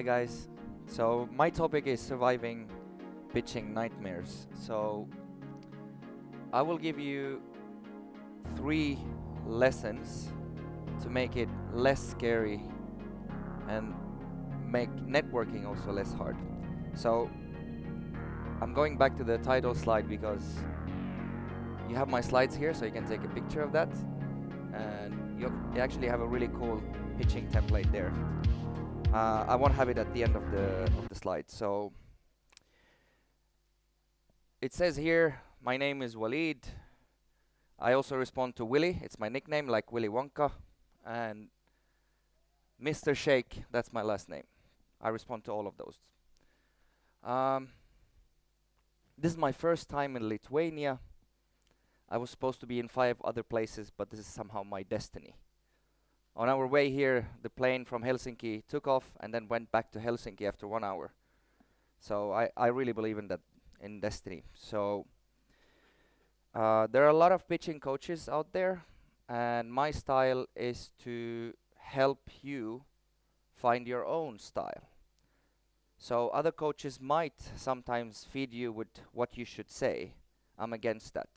Hi guys. So my topic is surviving pitching nightmares. So I will give you 3 lessons to make it less scary and make networking also less hard. So I'm going back to the title slide because you have my slides here, so you can take a picture of that, and you actually have a really cool pitching template there. I won't have it at the end of the slide. So it says here, my name is Walid. I also respond to Willy. It's my nickname, like Willy Wonka. And Mr. Cheikh, that's my last name. I respond to all of those. This is my first time in Lithuania. I was supposed to be in 5 other places, but this is somehow my destiny. On our way here, the plane from Helsinki took off and then went back to Helsinki after 1 hour. So I really believe in that, in destiny. So there are a lot of pitching coaches out there, and my style is to help you find your own style. So other coaches might sometimes feed you with what you should say. I'm against that.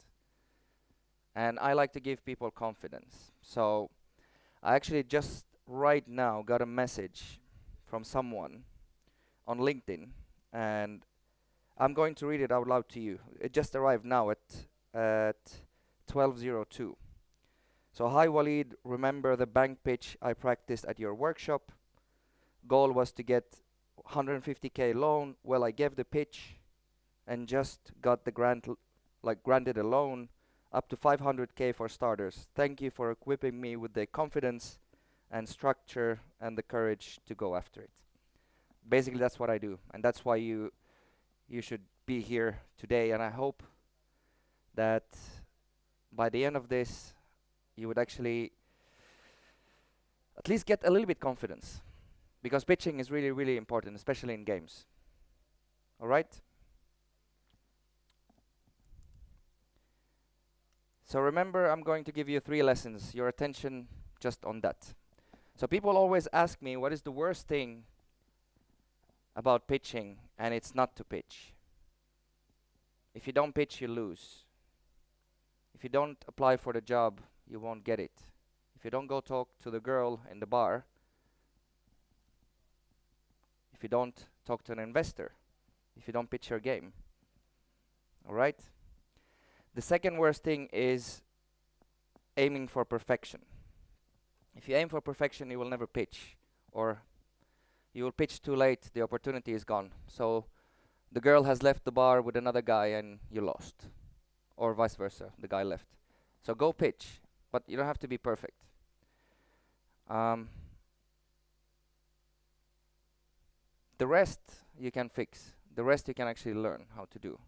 And I like to give people confidence. So I actually just right now got a message from someone on LinkedIn, and I'm going to read it out loud to you. It just arrived now at 12:02. So, hi Walid, remember the bank pitch I practiced at your workshop? Goal was to get 150k loan. Well, I gave the pitch and just got the granted a loan up to 500k for starters. Thank you for equipping me with the confidence and structure and the courage to go after it. Basically, that's what I do, and that's why you should be here today. And I hope that by the end of this, you would actually at least get a little bit confidence, because pitching is really, really important, especially in games. All right? So remember, I'm going to give you 3 lessons. Your attention just on that. So people always ask me, what is the worst thing about pitching? And it's not to pitch. If you don't pitch, you lose. If you don't apply for the job, you won't get it. If you don't go talk to the girl in the bar, if you don't talk to an investor, if you don't pitch your game. All right? The second worst thing is aiming for perfection. If you aim for perfection, you will never pitch, or you will pitch too late, the opportunity is gone. So the girl has left the bar with another guy and you lost, or vice versa, the guy left. So go pitch, but you don't have to be perfect. The rest you can fix. The rest you can actually learn how to do.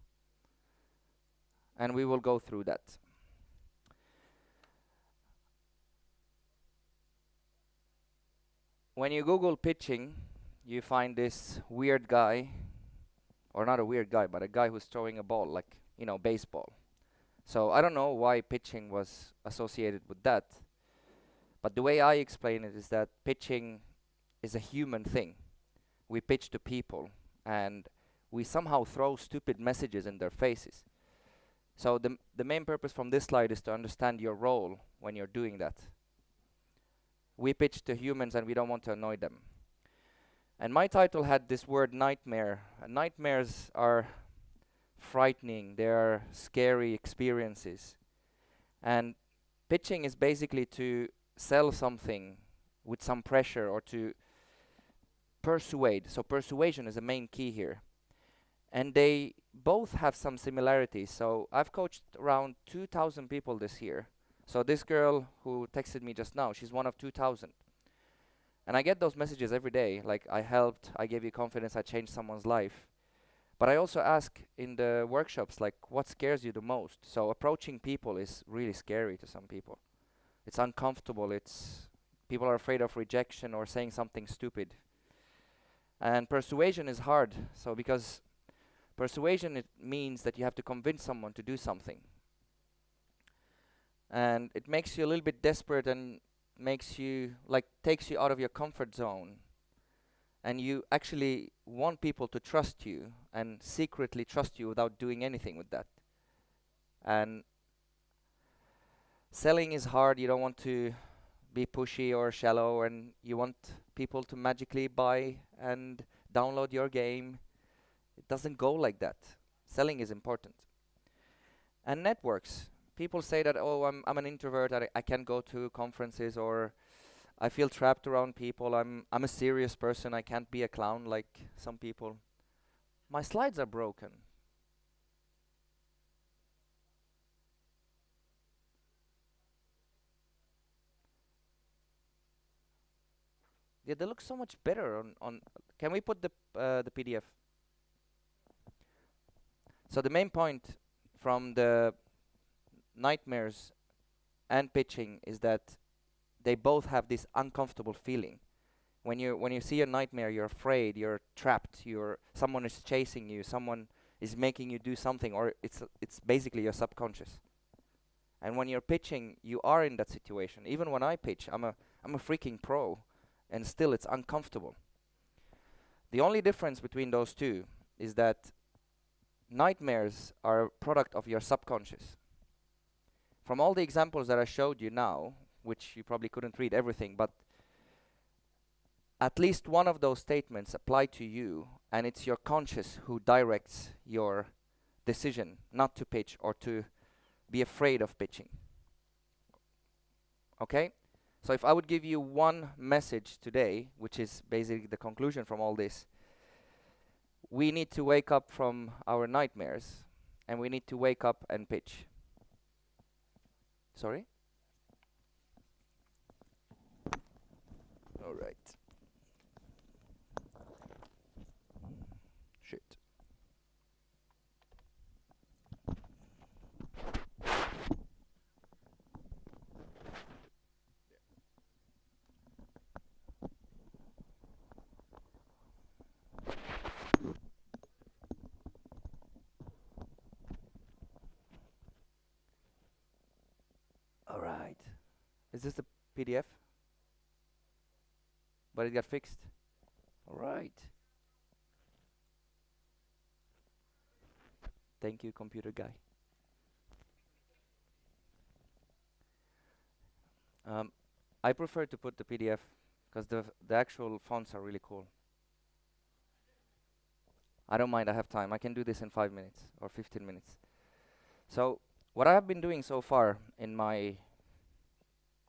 And we will go through that. When you Google pitching, you find this weird guy, or not a weird guy, but a guy who's throwing a ball, like, baseball. So I don't know why pitching was associated with that, but the way I explain it is that pitching is a human thing. We pitch to people, and we somehow throw stupid messages in their faces. So the main purpose from this slide is to understand your role when you're doing that. We pitch to humans and we don't want to annoy them. And my title had this word nightmare. Nightmares are frightening, they are scary experiences. And pitching is basically to sell something with some pressure, or to persuade. So persuasion is the main key here. And they both have some similarities. So I've coached around 2,000 people this year. So this girl who texted me just now, she's one of 2,000. And I get those messages every day, like, I helped, I gave you confidence, I changed someone's life. But I also ask in the workshops, like, what scares you the most? So approaching people is really scary to some people. It's uncomfortable, people are afraid of rejection or saying something stupid. And persuasion is hard, so because persuasion, it means that you have to convince someone to do something. And it makes you a little bit desperate and takes you out of your comfort zone. and you actually want people to trust you and secretly trust you without doing anything with that. And selling is hard. You don't want to be pushy or shallow, and you want people to magically buy and download your game. It doesn't go like that. Selling is important. And networks. People say that, oh, I'm an introvert, I can't go to conferences, or I feel trapped around people. I'm a serious person. I can't be a clown like some people. My slides are broken. Yeah, they look so much better on. Can we put the PDF? So the main point from the nightmares and pitching is that they both have this uncomfortable feeling. When you see a nightmare, you're afraid, you're trapped, someone is chasing you, someone is making you do something, or it's basically your subconscious. And when you're pitching, you are in that situation. Even when I pitch, I'm a freaking pro, and still it's uncomfortable. The only difference between those two is that nightmares are a product of your subconscious. From all the examples that I showed you now, which you probably couldn't read everything, but at least one of those statements apply to you, and it's your conscious who directs your decision not to pitch or to be afraid of pitching. Okay? So if I would give you one message today, which is basically the conclusion from all this, we need to wake up from our nightmares, and we need to wake up and pitch. Sorry? All right. Shit. All right. Is this the PDF? But it got fixed. All right. Thank you, computer guy. I prefer to put the PDF because the actual fonts are really cool. I don't mind, I have time. I can do this in 5 minutes or 15 minutes. So what I have been doing so far in my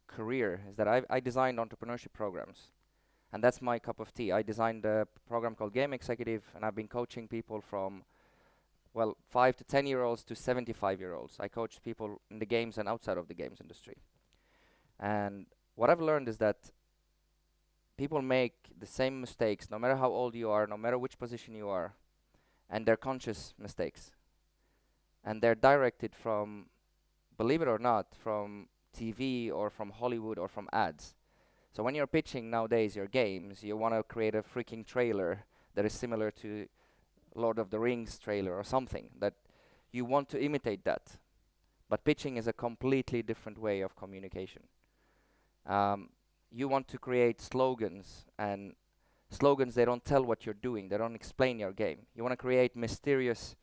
career is that I designed entrepreneurship programs. And that's my cup of tea. I designed a program called Game Executive, and I've been coaching people from, well, 5 to 10-year-olds to 75-year-olds. I coach people in the games and outside of the games industry. And what I've learned is that people make the same mistakes no matter how old you are, no matter which position you are, and they're conscious mistakes. And they're directed from, believe it or not, from TV or from Hollywood or from ads. So when you're pitching nowadays your games, you want to create a freaking trailer that is similar to Lord of the Rings trailer or something, that you want to imitate that. But pitching is a completely different way of communication. You want to create slogans, and slogans, they don't tell what you're doing, they don't explain your game. You want to create mysterious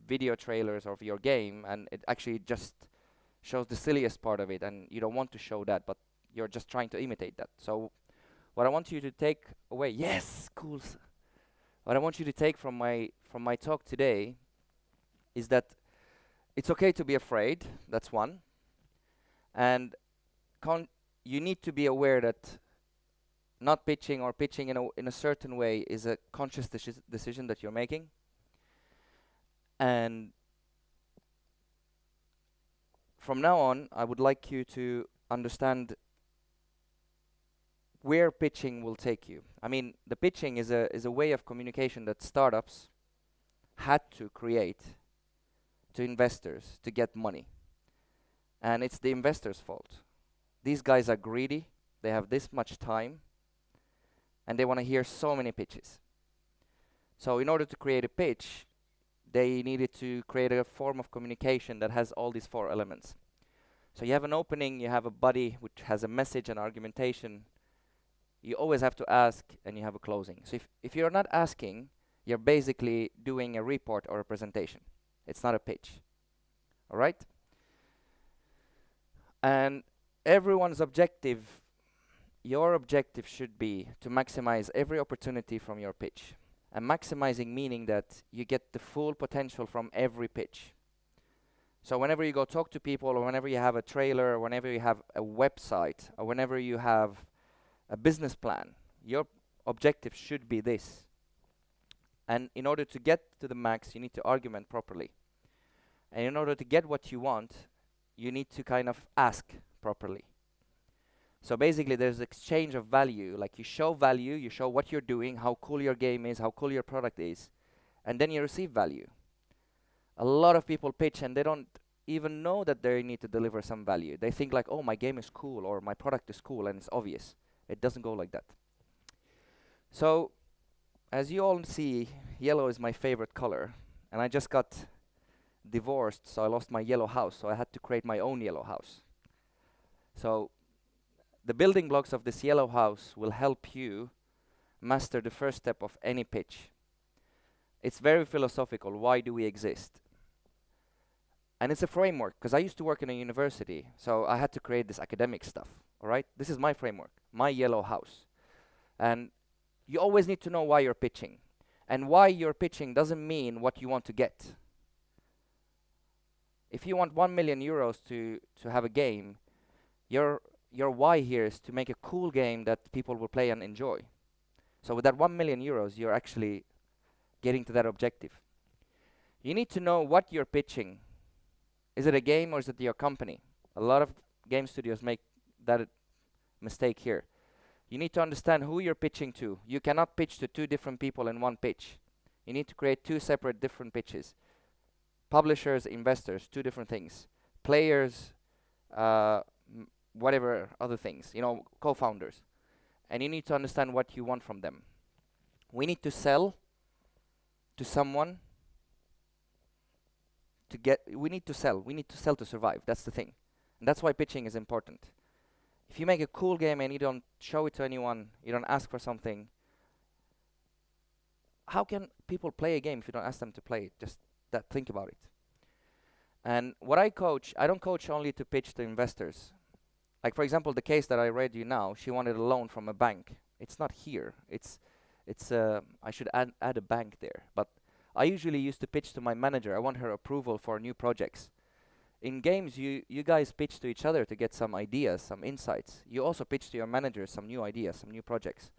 video trailers of your game, and it actually just shows the silliest part of it, and you don't want to show that, but you're just trying to imitate that. So what I want you to take away, yes, cool. What I want you to take from my talk today is that it's okay to be afraid. That's one. And you need to be aware that not pitching or pitching in a certain way is a conscious decision that you're making. And from now on, I would like you to understand where pitching will take you. I mean, the pitching is a way of communication that startups had to create to investors to get money. And it's the investors' fault. These guys are greedy, they have this much time, and they want to hear so many pitches. So in order to create a pitch, they needed to create a form of communication that has all these 4 elements. So you have an opening, you have a body which has a message and argumentation, You always have to ask, and you have a closing. So if you're not asking, you're basically doing a report or a presentation. It's not a pitch. All right? And everyone's objective, your objective should be to maximize every opportunity from your pitch. And maximizing meaning that you get the full potential from every pitch. So whenever you go talk to people, or whenever you have a trailer, or whenever you have a website, or whenever you have a business plan, your objective should be this. And in order to get to the max, you need to argument properly. And in order to get what you want, you need to kind of ask properly. So basically there's exchange of value, like you show value, you show what you're doing, how cool your game is, how cool your product is, and then you receive value. A lot of people pitch and they don't even know that they need to deliver some value. They think like, oh, my game is cool or my product is cool, and it's obvious. It doesn't go like that. So, as you all see, yellow is my favorite color, and I just got divorced, so I lost my yellow house, so I had to create my own yellow house. So, the building blocks of this yellow house will help you master the first step of any pitch. It's very philosophical. Why do we exist? And it's a framework, because I used to work in a university, so I had to create this academic stuff, all right? This is my framework, my yellow house. And you always need to know why you're pitching. And why you're pitching doesn't mean what you want to get. If you want 1 million euros to have a game, your why here is to make a cool game that people will play and enjoy. So with that 1 million euros, you're actually getting to that objective. You need to know what you're pitching. Is it a game or is it your company? A lot of game studios make that mistake here. You need to understand who you're pitching to. You cannot pitch to 2 different people in one pitch. You need to create 2 separate different pitches. Publishers, investors, 2 different things. Players, whatever other things, co-founders. And you need to understand what you want from them. We need to sell to someone we need to sell to survive. That's the thing. And that's why pitching is important. If you make a cool game and you don't show it to anyone, you don't ask for something, how can people play a game if you don't ask them to play it? Just think about it. And what I coach, I don't coach only to pitch to investors. Like for example, the case that I read you now, she wanted a loan from a bank. It's not here. I should add a bank there. But I usually used to pitch to my manager. I want her approval for new projects. In games, you guys pitch to each other to get some ideas, some insights. You also pitch to your manager some new ideas, some new projects.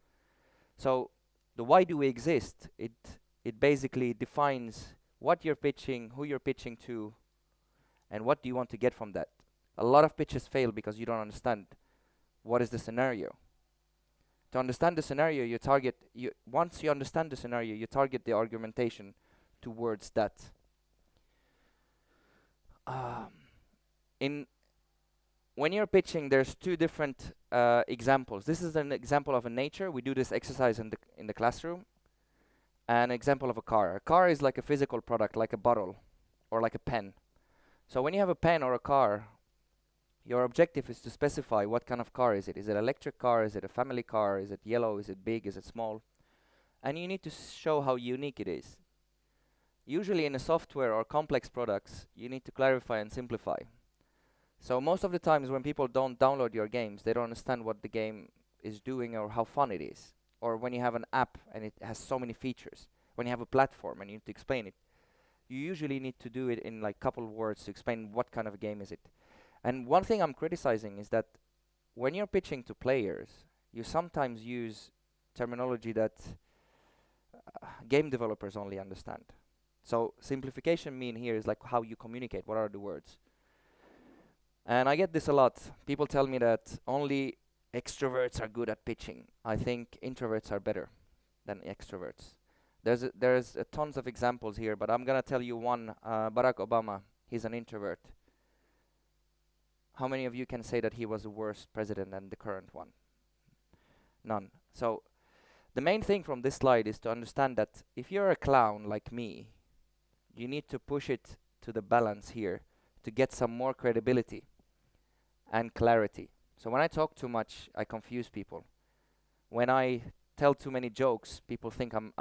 So the why do we exist? It basically defines what you're pitching, who you're pitching to, and what do you want to get from that. A lot of pitches fail because you don't understand what is the scenario. To understand the scenario, once you understand the scenario, you target the argumentation towards that. When you're pitching, there's 2 different examples. This is an example of a nature. We do this exercise in the classroom. An example of a car. A car is like a physical product, like a bottle or like a pen. So when you have a pen or a car, your objective is to specify what kind of car is it. Is it an electric car? Is it a family car? Is it yellow? Is it big? Is it small? And you need to show how unique it is. Usually in a software or complex products, you need to clarify and simplify. So most of the times when people don't download your games, they don't understand what the game is doing or how fun it is. Or when you have an app and it has so many features. When you have a platform and you need to explain it, you usually need to do it in like couple of words to explain what kind of a game is it. And one thing I'm criticizing is that when you're pitching to players, you sometimes use terminology that game developers only understand. So simplification mean here is like how you communicate, what are the words. And I get this a lot. People tell me that only extroverts are good at pitching. I think introverts are better than extroverts. There's tons of examples here, but I'm gonna tell you one. Barack Obama, he's an introvert. How many of you can say that he was a worse president than the current one? None. So the main thing from this slide is to understand that if you're a clown like me, you need to push it to the balance here to get some more credibility and clarity. So when I talk too much, I confuse people. when I tell too many jokes, people think I'm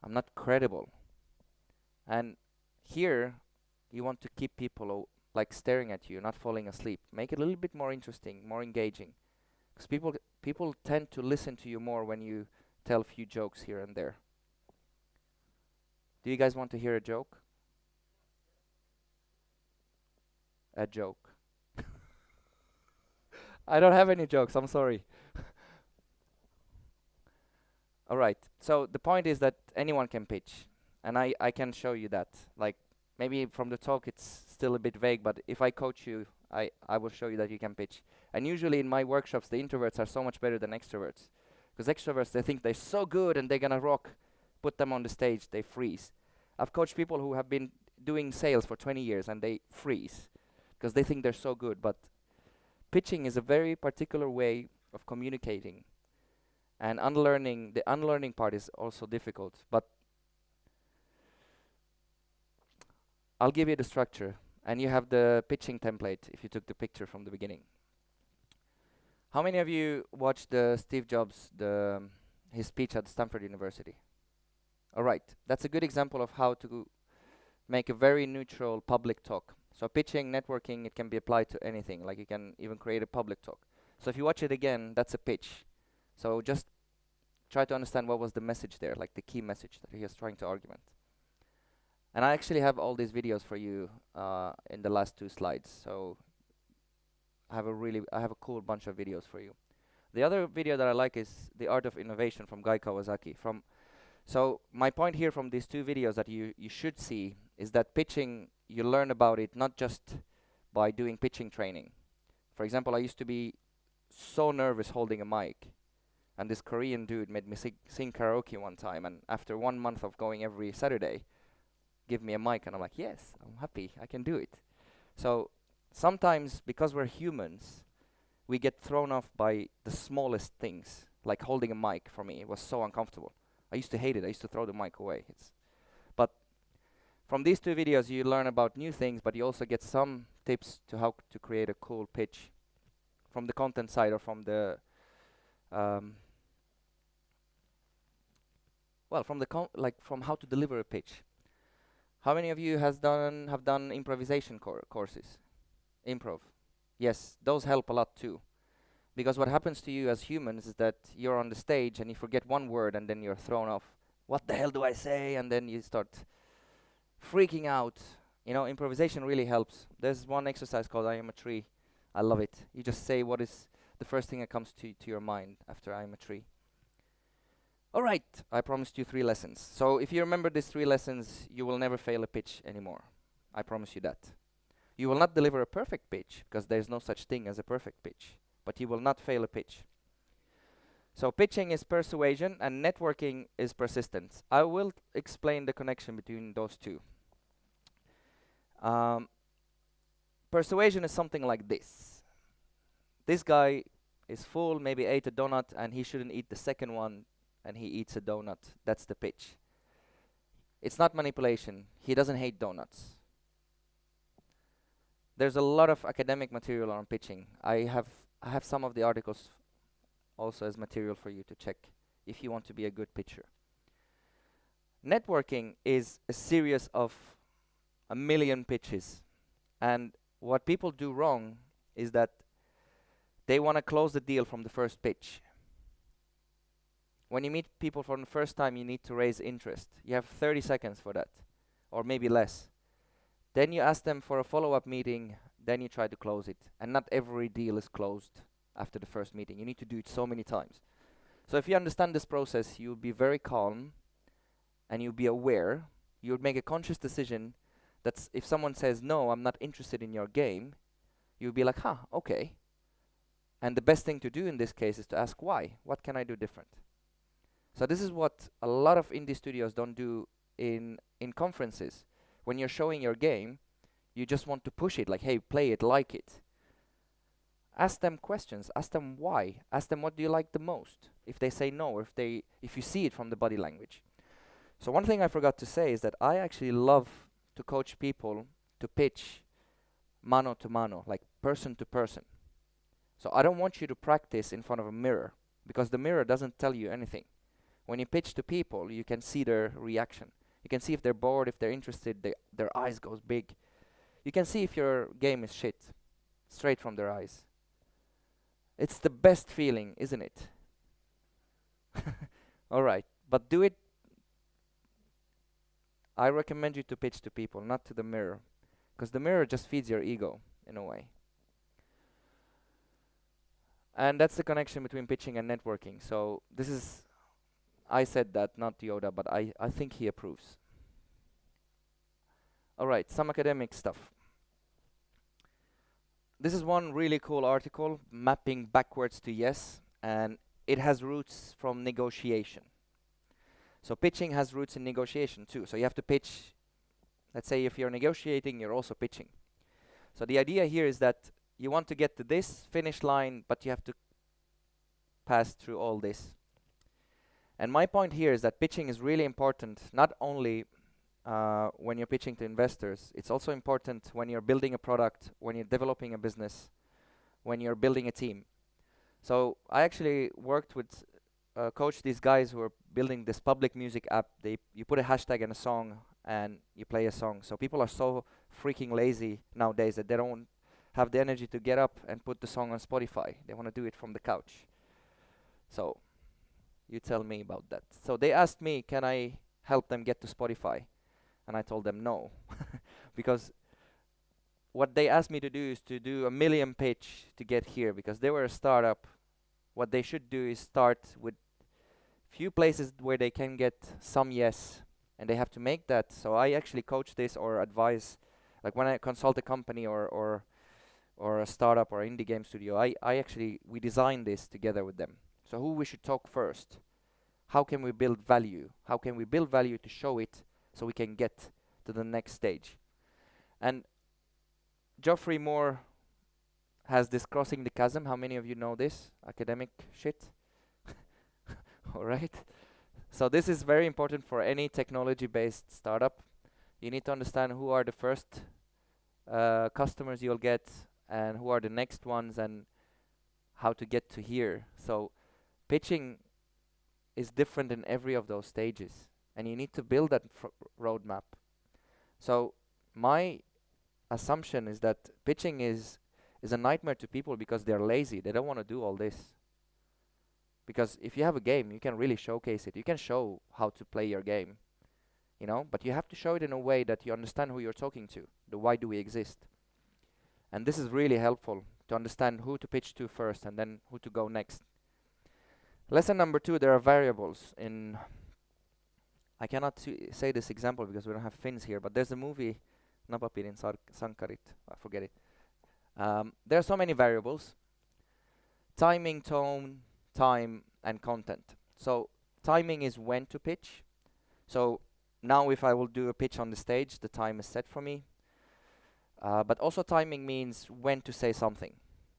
not credible. And here, you want to keep people like staring at you, not falling asleep. Make it a little bit more interesting, more engaging, because people tend to listen to you more when you tell a few jokes here and there. Do you guys want to hear a joke? A joke. I don't have any jokes, I'm sorry. Alright, so the point is that anyone can pitch, and I can show you that. Like, maybe from the talk it's still a bit vague, but if I coach you, I will show you that you can pitch. And usually in my workshops, the introverts are so much better than extroverts. Because extroverts, they think they're so good and they're gonna rock. Put them on the stage, they freeze. I've coached people who have been doing sales for 20 years and they freeze because they think they're so good. But pitching is a very particular way of communicating. And the unlearning part is also difficult. But I'll give you the structure. And you have the pitching template if you took the picture from the beginning. How many of you watched Steve Jobs, his speech at Stanford University? Alright, that's a good example of how to make a very neutral public talk. So pitching, networking, it can be applied to anything. Like you can even create a public talk. So if you watch it again, that's a pitch. So just try to understand what was the message there, like the key message that he was trying to argument. And I actually have all these videos for you in the last 2 slides. So I have a cool bunch of videos for you. The other video that I like is The Art of Innovation from Guy Kawasaki. So my point here from these 2 videos that you should see is that pitching, you learn about it not just by doing pitching training. For example, I used to be so nervous holding a mic, and this Korean dude made me sing karaoke one time, and after 1 month of going every Saturday, give me a mic, and I'm like, yes, I'm happy, I can do it. So sometimes, because we're humans, we get thrown off by the smallest things, like holding a mic. For me, it was so uncomfortable. I used to hate it. I used to throw the mic away. But from these 2 videos, you learn about new things, but you also get some tips to how to create a cool pitch from the content side or from the from how to deliver a pitch. How many of you have done improvisation courses? Improv. Yes, those help a lot too. Because what happens to you as humans is that you're on the stage and you forget one word and then you're thrown off. What the hell do I say? And then you start freaking out. You know, improvisation really helps. There's one exercise called I am a tree. I love it. You just say what is the first thing that comes to your mind after I am a tree. Alright, I promised you 3 lessons. So if you remember these 3 lessons, you will never fail a pitch anymore. I promise you that. You will not deliver a perfect pitch, because there's no such thing as a perfect pitch. But you will not fail a pitch. So pitching is persuasion and networking is persistence. I will explain the connection between those 2. Persuasion is something like this. This guy is full, maybe ate a donut, and he shouldn't eat the second one, and he eats a donut. That's the pitch. It's not manipulation. He doesn't hate donuts. There's a lot of academic material on pitching. I have some of the articles also as material for you to check if you want to be a good pitcher. Networking is a series of 1 million pitches. And what people do wrong is that they want to close the deal from the first pitch. When you meet people for the first time, you need to raise interest. You have 30 seconds for that, or maybe less. Then you ask them for a follow-up meeting, then you try to close it. And not every deal is closed after the first meeting. You need to do it so many times. So if you understand this process, you'll be very calm, and you'll be aware. You'll make a conscious decision that if someone says, no, I'm not interested in your game, you'll be like, okay. And the best thing to do in this case is to ask why. What can I do different? So this is what a lot of indie studios don't do in conferences. When you're showing your game, you just want to push it, like, hey, play it, like it. Ask them questions. Ask them why. Ask them what do you like the most. If they say no, or if you see it from the body language. So one thing I forgot to say is that I actually love to coach people to pitch mano to mano, like person to person. So I don't want you to practice in front of a mirror, because the mirror doesn't tell you anything. When you pitch to people, you can see their reaction. You can see if they're bored, if they're interested, their eyes goes big. You can see if your game is shit, straight from their eyes. It's the best feeling, isn't it? Alright, but do it. I recommend you to pitch to people, not to the mirror, because the mirror just feeds your ego, in a way. And that's the connection between pitching and networking. So this is, I said that, not Yoda, but I think he approves. Alright, some academic stuff. This is one really cool article, mapping backwards to yes, and it has roots from negotiation. So pitching has roots in negotiation too. So you have to pitch, let's say if you're negotiating, you're also pitching. So the idea here is that you want to get to this finish line, but you have to pass through all this. And my point here is that pitching is really important, not only when you're pitching to investors. It's also important when you're building a product, when you're developing a business, when you're building a team. So I actually worked with, coached these guys who are building this public music app. You put a hashtag in a song and you play a song. So people are so freaking lazy nowadays that they don't have the energy to get up and put the song on Spotify. They want to do it from the couch. So you tell me about that. So they asked me, can I help them get to Spotify? And I told them no. Because what they asked me to do is to do a million pitch to get here, because they were a startup. What they should do is start with few places where they can get some yes, and they have to make that. So I actually coach this or advise, like when I consult a company or a startup or indie game studio, we design this together with them. So who we should talk first? How can we build value? How can we build value to show it so we can get to the next stage? And Geoffrey Moore has this crossing the chasm. How many of you know this academic shit? Alright. So this is very important for any technology-based startup. You need to understand who are the first customers you'll get and who are the next ones and how to get to here. So pitching is different in every of those stages, and you need to build that roadmap. So my assumption is that pitching is a nightmare to people because they're lazy. They don't want to do all this. Because if you have a game, you can really showcase it. You can show how to play your game, you know, but you have to show it in a way that you understand who you're talking to, the why do we exist. And this is really helpful to understand who to pitch to first and then who to go next. Lesson number 2, there are variables in, I cannot say this example because we don't have Finns here, but there's a movie, Napapirin Sankarit, I forget it. There are so many variables: timing, tone, time, and content. So timing is when to pitch. So now if I will do a pitch on the stage, the time is set for me. But also timing means when to say something.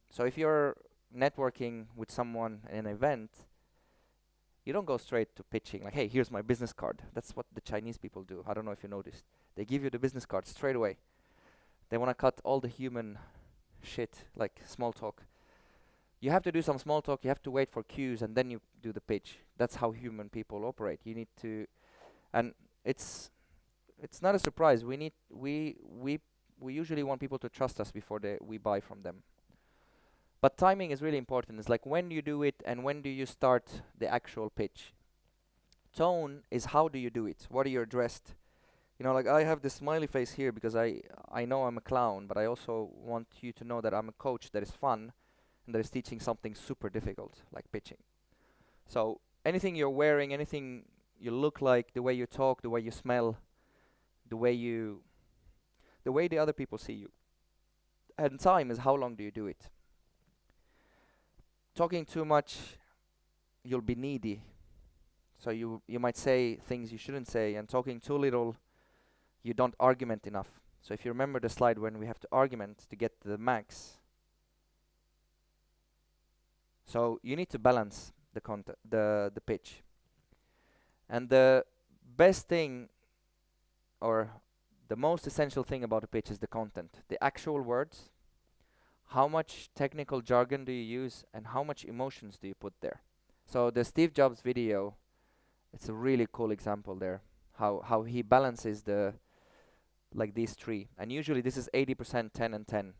So if you're networking with someone in an event, you don't go straight to pitching like, hey, here's my business card. That's what the Chinese people do. I don't know if you noticed. They give you the business card straight away. They want to cut all the human shit, like small talk. You have to do some small talk, you have to wait for cues, and then you do the pitch. That's how human people operate. You need to, and it's not a surprise. We usually want people to trust us before we buy from them. But timing is really important. It's like when you do it and when do you start the actual pitch. Tone is how do you do it? What are you addressed? You know, like I have this smiley face here because I know I'm a clown, but I also want you to know that I'm a coach that is fun and that is teaching something super difficult, like pitching. So anything you're wearing, anything you look like, the way you talk, the way you smell, the way the other people see you. And time is how long do you do it? Talking too much, you'll be needy. So you might say things you shouldn't say, and talking too little, you don't argument enough. So if you remember the slide when we have to argument to get to the max. So you need to balance the content, the pitch. And the best thing, or the most essential thing about a pitch is the content, the actual words. How much technical jargon do you use and how much emotions do you put there? So the Steve Jobs video, it's a really cool example there. How he balances the like these three, and usually this is 80%, 10 and 10.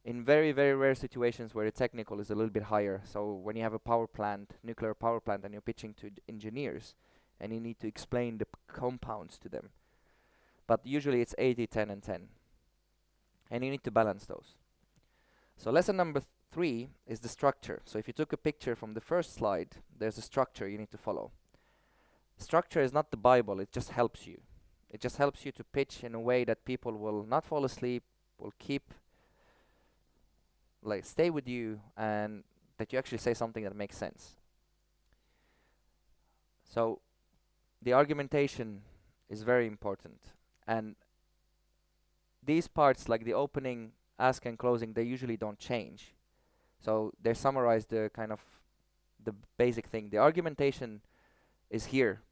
In very, very rare situations where the technical is a little bit higher, so when you have a power plant, nuclear power plant, and you're pitching to engineers, and you need to explain the compounds to them. But usually it's 80, 10 and 10. And you need to balance those. So lesson number 3 is the structure. So if you took a picture from the first slide, there's a structure you need to follow. Structure is not the Bible, it just helps you. It just helps you to pitch in a way that people will not fall asleep, will keep, like, stay with you, and that you actually say something that makes sense. So the argumentation is very important, and these parts, like the opening, ask and closing, they usually don't change. So they summarize the kind of the basic thing. The argumentation is here.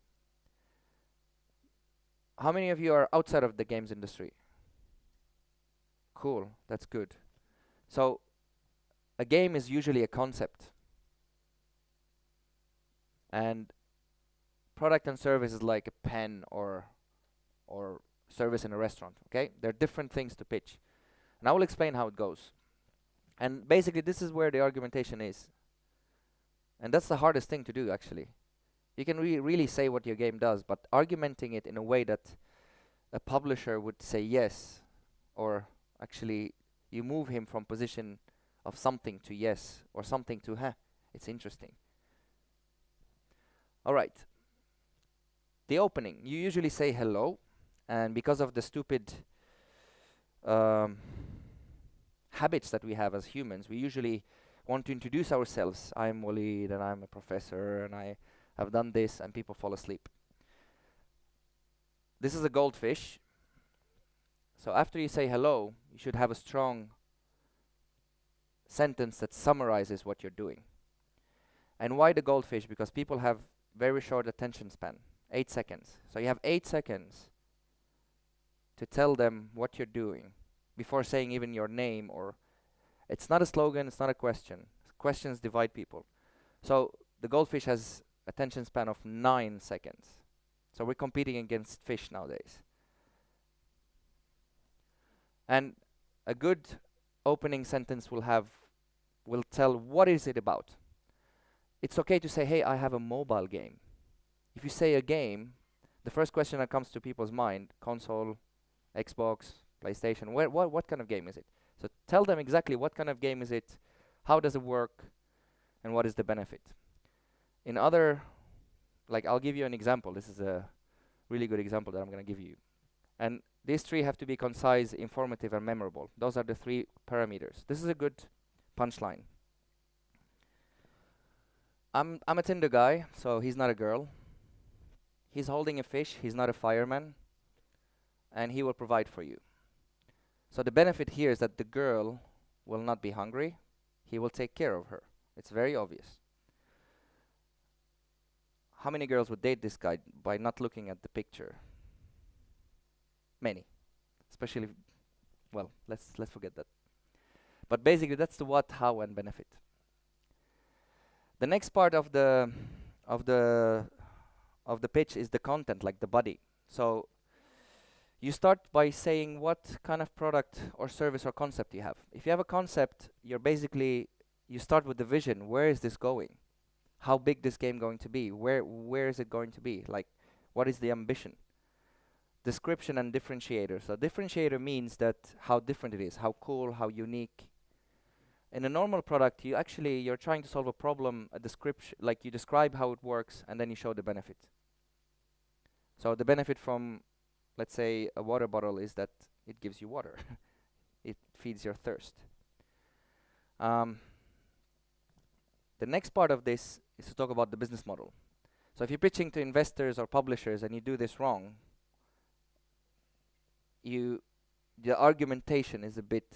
How many of you are outside of the games industry? Cool, that's good. So a game is usually a concept, and product and service is like a pen or service in a restaurant. Okay, they're different things to pitch, and I will explain how it goes. And basically this is where the argumentation is, and that's the hardest thing to do actually. You can really say what your game does, but argumenting it in a way that a publisher would say yes, or actually you move him from position of something to yes, or something to it's interesting. Alright. The opening, you usually say hello, and because of the stupid habits that we have as humans, we usually want to introduce ourselves. I'm Walid, and I'm a professor, and I have done this, and people fall asleep. This is a goldfish. So after you say hello, you should have a strong sentence that summarizes what you're doing. And why the goldfish? Because people have very short attention span, 8 seconds. So you have 8 seconds to tell them what you're doing before saying even your name, or it's not a slogan, it's not a question. Questions divide people. So the goldfish has attention span of 9 seconds. So we're competing against fish nowadays. And a good opening sentence will tell what is it about. It's okay to say, hey, I have a mobile game. If you say a game, the first question that comes to people's mind, console, Xbox, PlayStation, what kind of game is it? So tell them exactly what kind of game is it, how does it work, and what is the benefit. In other, like, I'll give you an example. This is a really good example that I'm going to give you. And these three have to be concise, informative, and memorable. Those are the 3 parameters. This is a good punchline. I'm a Tinder guy, so he's not a girl. He's holding a fish, he's not a fireman, and he will provide for you. So the benefit here is that the girl will not be hungry, he will take care of her. It's very obvious. How many girls would date this guy by not looking at the picture? Many. Especially, well, let's forget that. But basically that's the what, how, and benefit. The next part of the pitch is the content, like the body. So you start by saying what kind of product or service or concept you have. If you have a concept, you start with the vision. Where is this going? How big this game going to be? Where is it going to be? Like, what is the ambition? Description and differentiator. So differentiator means that how different it is, how cool, how unique. In a normal product, you're trying to solve a problem, a description, like you describe how it works, and then you show the benefit. So the benefit from, let's say, a water bottle is that it gives you water. It feeds your thirst. The next part of this is to talk about the business model. So if you're pitching to investors or publishers and you do this wrong, the argumentation is a bit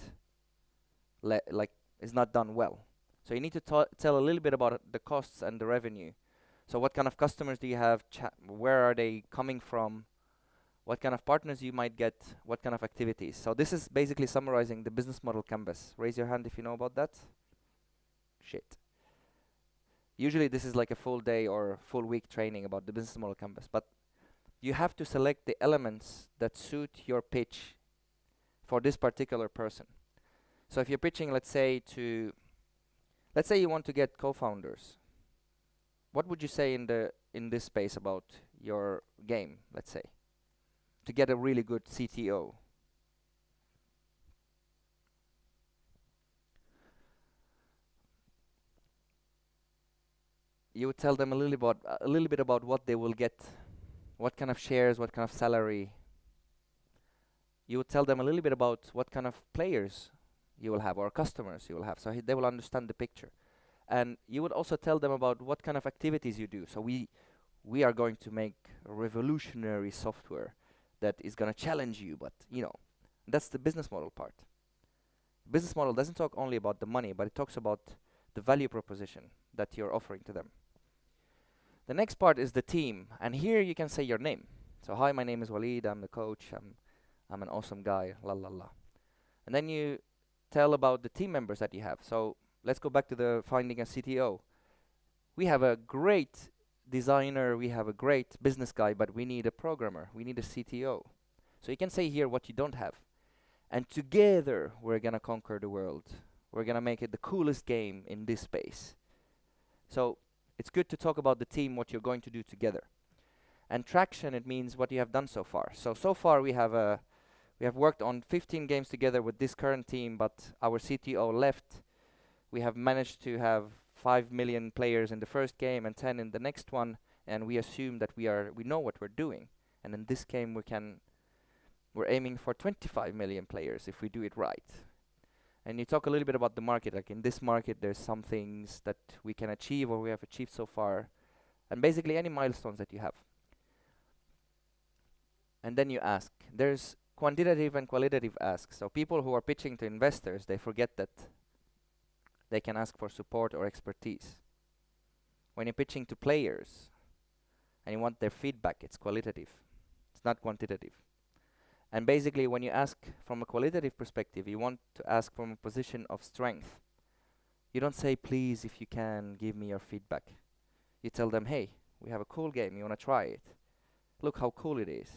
is not done well. So you need to tell a little bit about the costs and the revenue. So what kind of customers do you have? Where are they coming from? What kind of partners you might get? What kind of activities? So this is basically summarizing the business model canvas. Raise your hand if you know about that. Shit. Usually this is like a full day or full week training about the business model canvas, but you have to select the elements that suit your pitch for this particular person. So if you're pitching, let's say you want to get co-founders, what would you say in this space about your game, let's say, to get a really good CTO? You would tell them a little bit about what they will get, what kind of shares, what kind of salary. You would tell them a little bit about what kind of players you will have or customers you will have, so they will understand the picture. And you would also tell them about what kind of activities you do. So we are going to make a revolutionary software that is going to challenge you, but that's the business model part. Business model doesn't talk only about the money, but it talks about the value proposition that you're offering to them. The next part is the team, and here you can say your name. So, hi, my name is Walid, I'm the coach, I'm an awesome guy, la la la. And then you tell about the team members that you have. So let's go back to the finding a CTO. We have a great designer, we have a great business guy, but we need a programmer, we need a CTO. So you can say here what you don't have. And together we're gonna conquer the world. We're gonna make it the coolest game in this space. So it's good to talk about the team, what you're going to do together. And traction, it means what you have done so far. So far we have worked on 15 games together with this current team, but our CTO left. We have managed to have 5 million players in the first game and 10 in the next one, and we assume that we know what we're doing. And in this game we're aiming for 25 million players if we do it right. And you talk a little bit about the market, like in this market there's some things that we can achieve or we have achieved so far, and basically any milestones that you have. And then you ask. There's quantitative and qualitative asks. So people who are pitching to investors, they forget that they can ask for support or expertise. When you're pitching to players and you want their feedback, it's qualitative. It's not quantitative. And basically when you ask from a qualitative perspective, you want to ask from a position of strength. You don't say, please, if you can, give me your feedback. You tell them, hey, we have a cool game, you want to try it? Look how cool it is.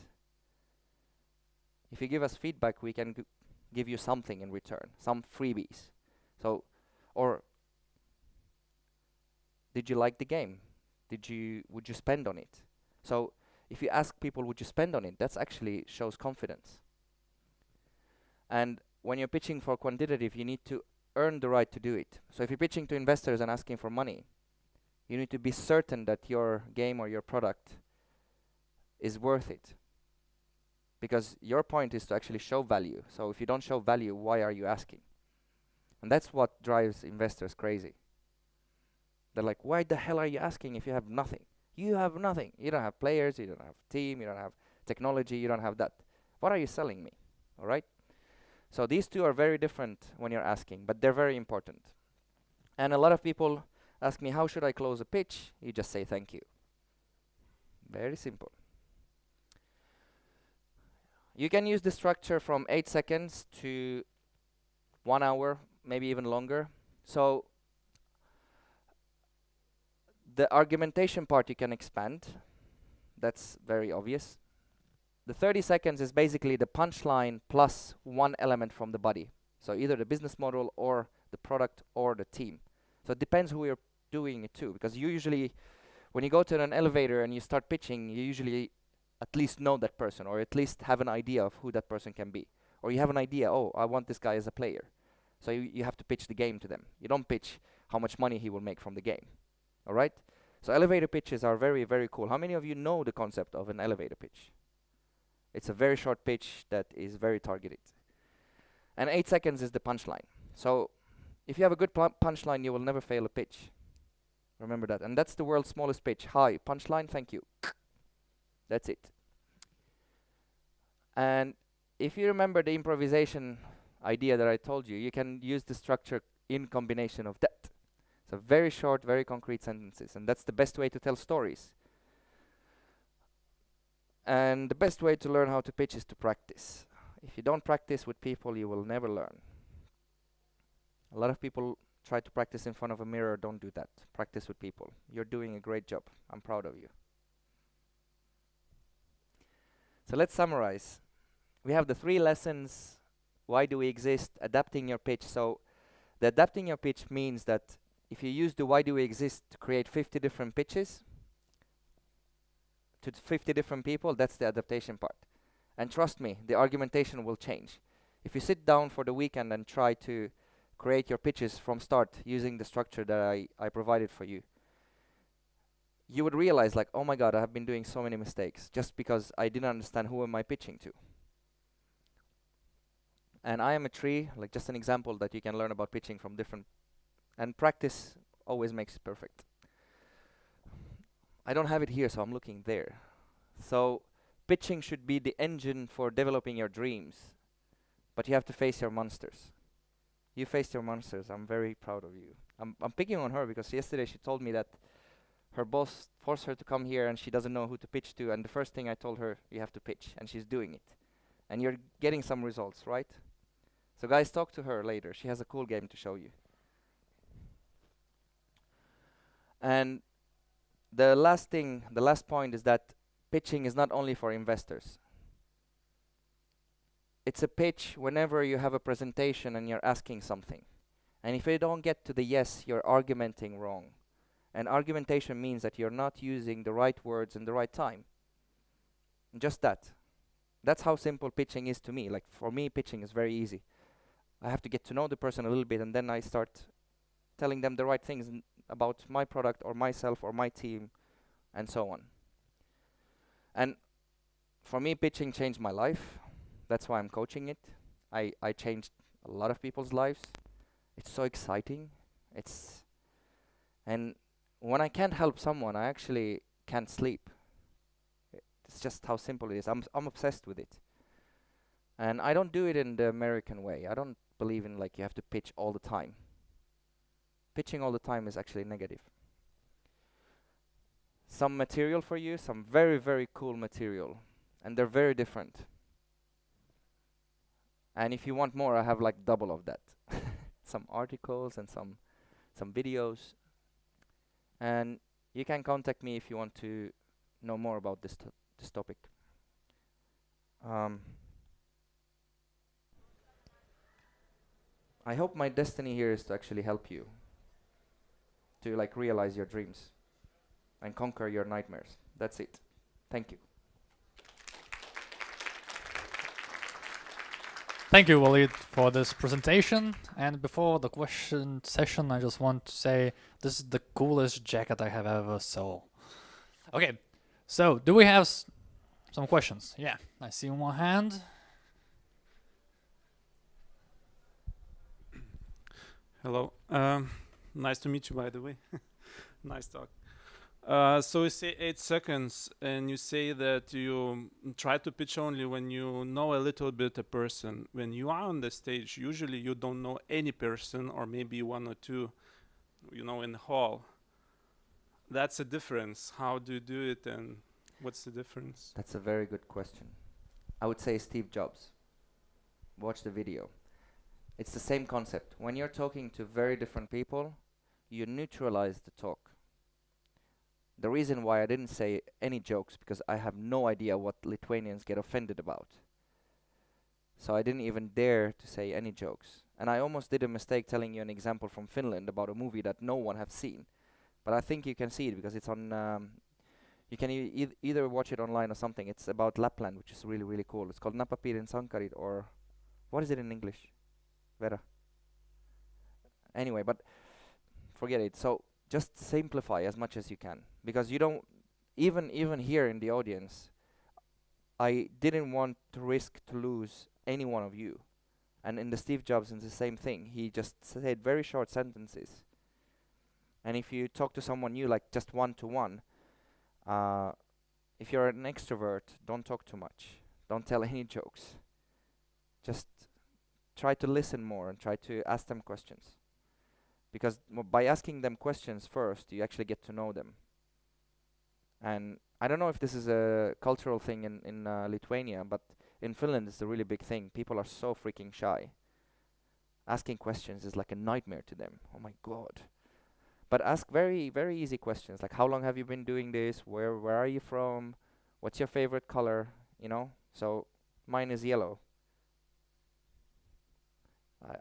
If you give us feedback, we can give you something in return, some freebies. So, or did you like the game? Would you spend on it? So if you ask people, would you spend on it? That's actually shows confidence. And when you're pitching for quantitative, you need to earn the right to do it. So if you're pitching to investors and asking for money, you need to be certain that your game or your product is worth it. Because your point is to actually show value. So if you don't show value, why are you asking? And that's what drives investors crazy. They're like, why the hell are you asking if you have nothing? You have nothing. You don't have players, you don't have team, you don't have technology, you don't have that. What are you selling me? All right? So these two are very different when you're asking, but they're very important. And a lot of people ask me, how should I close a pitch? You just say thank you. Very simple. You can use the structure from 8 seconds to 1 hour, maybe even longer. So the argumentation part you can expand. That's very obvious. The 30 seconds is basically the punchline plus one element from the body. So either the business model or the product or the team. So it depends who you're doing it to, because you usually, when you go to an elevator and you start pitching, you usually at least know that person, or at least have an idea of who that person can be. Or you have an idea, oh, I want this guy as a player. So you have to pitch the game to them. You don't pitch how much money he will make from the game. All right? So elevator pitches are very, very cool. How many of you know the concept of an elevator pitch? It's a very short pitch that is very targeted. And 8 seconds is the punchline. So if you have a good punchline, you will never fail a pitch. Remember that. And that's the world's smallest pitch. Hi, punchline, thank you. That's it. And if you remember the improvisation idea that I told you, you can use the structure in combination of that. So very short, very concrete sentences. And that's the best way to tell stories. And the best way to learn how to pitch is to practice. If you don't practice with people, you will never learn. A lot of people try to practice in front of a mirror, don't do that. Practice with people. You're doing a great job. I'm proud of you. So let's summarize. We have the 3 lessons. Why do we exist? Adapting your pitch. So the adapting your pitch means that if you use the why do we exist to create 50 different pitches to 50 different people, that's the adaptation part. And trust me, the argumentation will change. If you sit down for the weekend and try to create your pitches from start using the structure that I provided for you, you would realize like, oh my god, I have been doing so many mistakes just because I didn't understand who am I pitching to. And I am a tree, like just an example that you can learn about pitching from different, and practice always makes it perfect. I don't have it here, so I'm looking there. So pitching should be the engine for developing your dreams, but you have to face your monsters. You faced your monsters. I'm very proud of you. I'm picking on her because yesterday she told me that her boss forced her to come here and she doesn't know who to pitch to, and the first thing I told her, you have to pitch, and she's doing it. And you're getting some results, right? So guys, talk to her later. She has a cool game to show you. And the last point is that pitching is not only for investors. It's a pitch whenever you have a presentation and you're asking something. And if you don't get to the yes, you're argumenting wrong. And argumentation means that you're not using the right words in the right time. Just that. That's how simple pitching is to me. Like for me, pitching is very easy. I have to get to know the person a little bit, and then I start telling them the right things about my product or myself or my team and so on. And for me, pitching changed my life. That's why I'm coaching it. I changed a lot of people's lives. It's so exciting. And when I can't help someone, I actually can't sleep. It's just how simple it is. I'm obsessed with it. And I don't do it in the American way. I don't believe in like you have to pitch all the time. Pitching all the time is actually negative. Some material for you, some very, very cool material. And they're very different. And if you want more, I have like double of that. Some articles and some videos. And you can contact me if you want to know more about this topic. I hope my destiny here is to actually help you to like realize your dreams and conquer your nightmares. That's it. Thank you. Thank you, Walid, for this presentation. And before the question session, I just want to say this is the coolest jacket I have ever saw. Okay, so do we have some questions? Yeah, I see one hand. Hello. Nice to meet you, by the way. Nice talk. So you say 8 seconds, and you say that you try to pitch only when you know a little bit a person. When you are on the stage, usually you don't know any person, or maybe one or two, you know, in the hall. That's a difference. How do you do it, and what's the difference? That's a very good question. I would say Steve Jobs. Watch the video. It's the same concept. When you're talking to very different people, you neutralize the talk. The reason why I didn't say any jokes, because I have no idea what Lithuanians get offended about. So I didn't even dare to say any jokes. And I almost did a mistake telling you an example from Finland about a movie that no one have seen. But I think you can see it because it's on, you can either watch it online or something. It's about Lapland, which is really, really cool. It's called Napapiirin Sankarit, or what is it in English? Vera. Anyway, but forget it. So just simplify as much as you can, because you don't even here in the audience, I didn't want to risk to lose any one of you. And in the Steve Jobs, it's the same thing. He just said very short sentences. And if you talk to someone new, like just one-to-one, if you're an extrovert, don't talk too much. Don't tell any jokes. Just try to listen more and try to ask them questions. Because by asking them questions first, you actually get to know them. And I don't know if this is a cultural thing in Lithuania, but in Finland it's a really big thing. People are so freaking shy. Asking questions is like a nightmare to them. Oh my god. But ask very, very easy questions like how long have you been doing this? Where are you from? What's your favorite color? You know? So mine is yellow.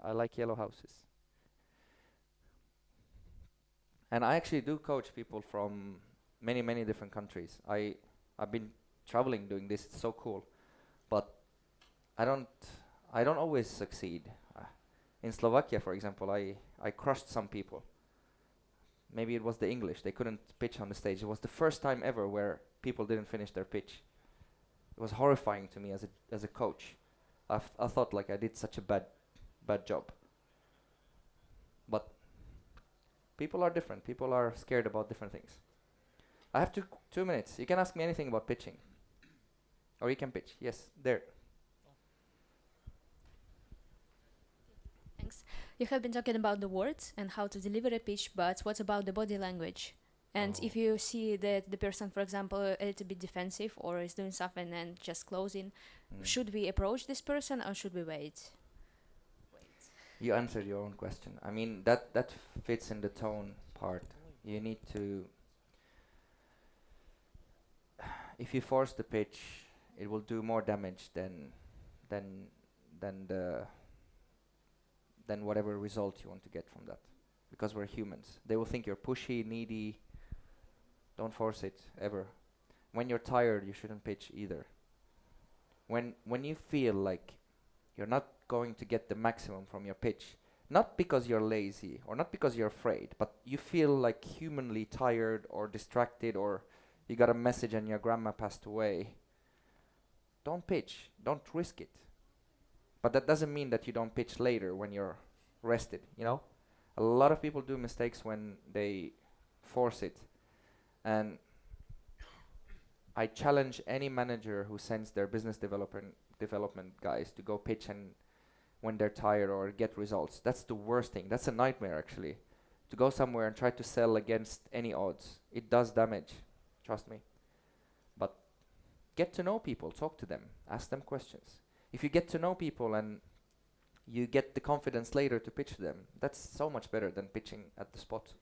I like yellow houses. And I actually do coach people from many, many different countries. I've been traveling doing this. It's so cool. But I don't I don't always succeed. In Slovakia, for example, I crushed some people. Maybe it was the English. They couldn't pitch on the stage. It was the first time ever where people didn't finish their pitch. It was horrifying to me as a coach. I thought like I did such a bad job. But people are different. People are scared about different things. I have 2 minutes. You can ask me anything about pitching. Or you can pitch. Yes, there. Thanks. You have been talking about the words and how to deliver a pitch, but what about the body language? And if you see that the person, for example, a little bit defensive or is doing something and just closing, should we approach this person or should we wait? You answered your own question. I mean, that fits in the tone part. You need to... If you force the pitch, it will do more damage than whatever result you want to get from that. Because we're humans. They will think you're pushy, needy. Don't force it, ever. When you're tired, you shouldn't pitch either. When you feel like you're not going to get the maximum from your pitch, not because you're lazy or not because you're afraid, but you feel like humanly tired or distracted or you got a message and your grandma passed away, don't pitch. Don't risk it. But that doesn't mean that you don't pitch later when you're rested, you know? A lot of people do mistakes when they force it. And I challenge any manager who sends their business development guys to go pitch and when they're tired or get results. That's the worst thing. That's a nightmare, actually. To go somewhere and try to sell against any odds. It does damage. Trust me. But get to know people. Talk to them. Ask them questions. If you get to know people and you get the confidence later to pitch to them, that's so much better than pitching at the spot.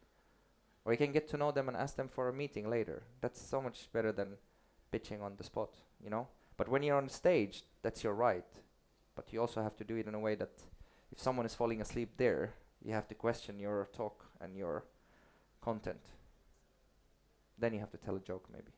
Or you can get to know them and ask them for a meeting later. That's so much better than pitching on the spot, you know? But when you're on stage, that's your right. But you also have to do it in a way that if someone is falling asleep there, you have to question your talk and your content. Then you have to tell a joke, maybe.